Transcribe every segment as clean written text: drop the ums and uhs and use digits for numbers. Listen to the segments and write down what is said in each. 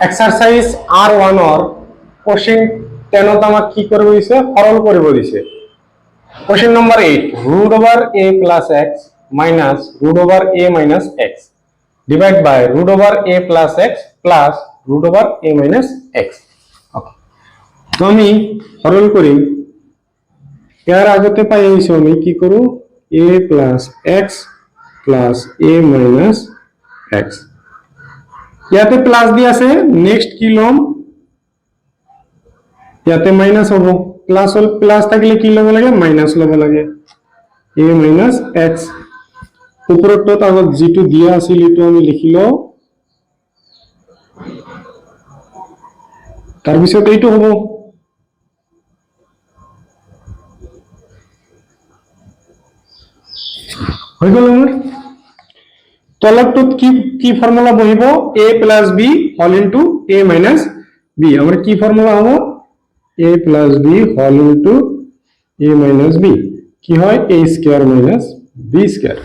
exercise R1 or question 10 আমাক কি করব দিছে সরল করব দিছে question number 8 root over a plus x minus root over a minus x divide by root over a plus x plus root over a minus x okay তো আমি সরল করি এর আগতে পাই হইছে আমি কি করব a plus x plus a minus x ইয়াতে প্লাস দি আছে নেক্সট কি লম ইয়াতে মাইনাস হবো প্লাস হল প্লাস থাকলে কি লব লাগে মাইনাস লব লাগে a minus x উপরটো আগত যেটো দিয়া আছিল এটো আমি লিখিলো তার পিছত এইটো হবো হই গল আমার তলকটোত কি ফর্মুলা বহিব a plus b whole into a minus b আমরা কি ফর্মুলা হবো a plus b whole into a minus b কি হয় a square minus b square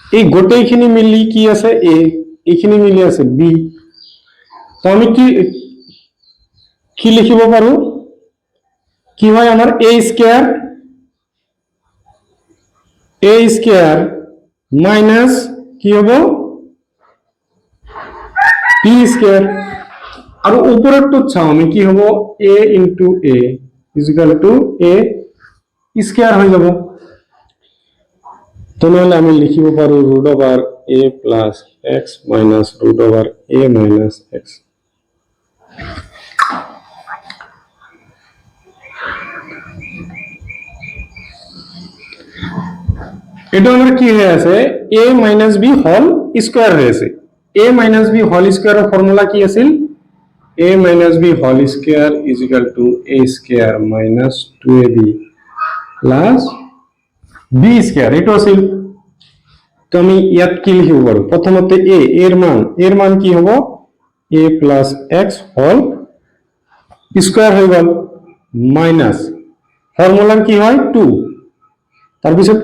এই গোটেইখিনি মিলি কি আছে a এইখিনি মিলি আছে b তো আমি কি লিখিব পাৰো কি হয় আমার a square minus কি হবে b square আর উপরেরটো চাও আমি কি হবে a into a is equal to a square হয়ে যাব তো নাহলে আমি লিখিব পারো root over a plus x minus root over a minus x এটা আমার কি হয়ে আছে a minus b whole square হয়েছে a minus b whole square এর ফর্মুলা কি আছিল a minus b whole square is equal to a square minus 2ab plus b square এটা আছিল তো আমি ইয়াত কি লিখিব পারো প্রথমত a এর মান কি হবে a plus x whole square হয়ে গেল মাইনাস ফর্মুলা কি হয় 2 তারপিছত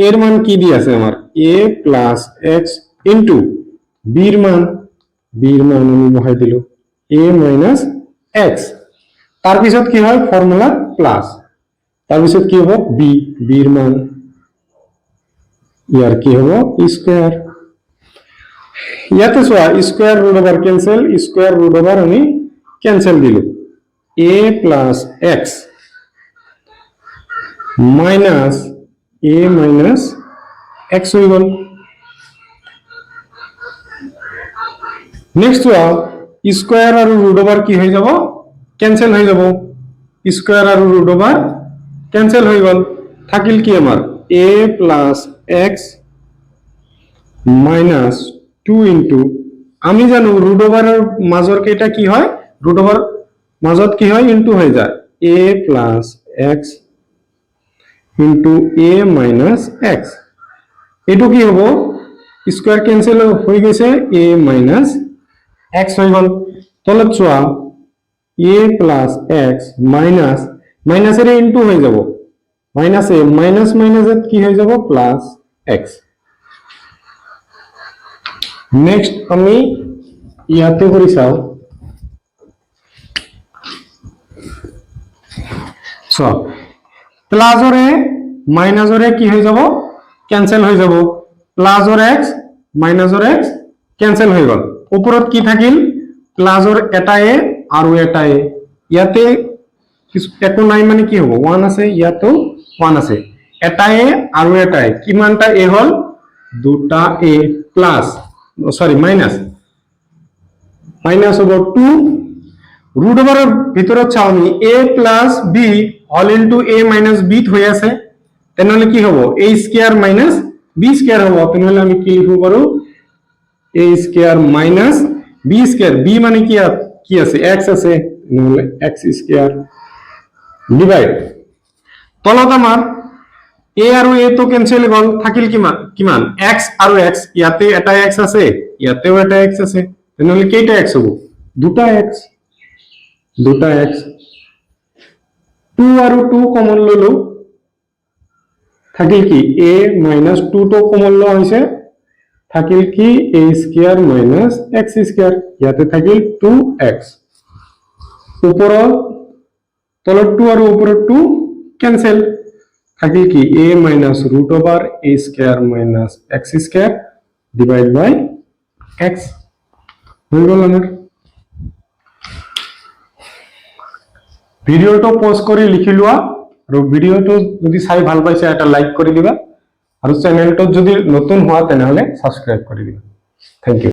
এর মান কি দি আছে আমার a plus x into b এর মান আমি বহাই দিলো a minus x তারপিছত কি হয় ফর্মুলা প্লাস তারপিছত কি হবে b এর মান ইয়ার কি হবে স্কয়ার ইয়াতে সোয়া স্কয়ার রুট ওভার আমি ক্যান্সেল দিলো a plus x minus a minus x হয়ে গেল নেক্সট স্কয়ার আর রুট ওভার কি হয়ে যাব ক্যান্সেল হয়ে যাব স্কয়ার আর রুট ওভার ক্যান্সেল হয়ে গেল থাকিল কি আমার a plus x minus 2 into আমি জানো রুট ওভারের মাজর কেটা কি হয় রুট ওভার মাজত কি হয় ইনটু হয়ে যায় a plus x into a minus x এটো কি হবো স্কয়ার ক্যান্সেল হয়ে গেছে a minus x হয়ে গেল তলত Choa a plus x minus minus এর ইনটু হয়ে যাব মাইনাস a মাইনাস এর কি হয়ে যাব প্লাস x নেক্সট আমি ইয়াতে করি চাও সো প্লাসরে মাইনাসরে কি হয়ে যাব ক্যান্সেল হয়ে যাব প্লাসর x মাইনাসর x ক্যান্সেল হয়ে গেল উপরত কি থাকিল প্লাসর এটা a আর এটা a ইয়াতে একো নাই মানে কি হবে 1 আছে ইয়াতো 1 আছে এটা a আর এটা a কি মানটা a হল দুটা a প্লাস সরি মাইনাস হবে 2 রুট ওভারের ভিতরে চাও আমি a plus b all into a minus b হয়ে আছে তাহলে কি হবে a square minus b square হবে তাহলে আমি কি লিখব পারো a square minus b square b মানে কি আছে x আছে তাহলে x স্কয়ার ডিভাইড তলত আমার a আর a তো ক্যান্সেল গল থাকিল কিমান x আর x ইয়াতে এটা x আছে ইয়াতেও এটা x আছে তাহলে কেইটা x হবে দুটা x 2 আর 2 কমন ললো থাকিল কি a minus 2 তো কমন ল হইছে থাকিল কি a square minus x square ইয়াতে থাকিল 2x ওপৰত তলত 2 আৰু ওপৰত 2 ক্যান্সেল থাকিল কি a minus root over a square minus x square divide by x হৈ গ'ল আমাৰ ভিডিওটো পজ কৰি লিখি লোৱা আৰু ভিডিওটো যদি চাই ভাল পাইছে এটা লাইক কৰি দিবা আৰু চেনেলটো যদি নতুন হোৱা তেনেহলে সাবস্ক্ৰাইব কৰি দিবা থ্যাংক ইউ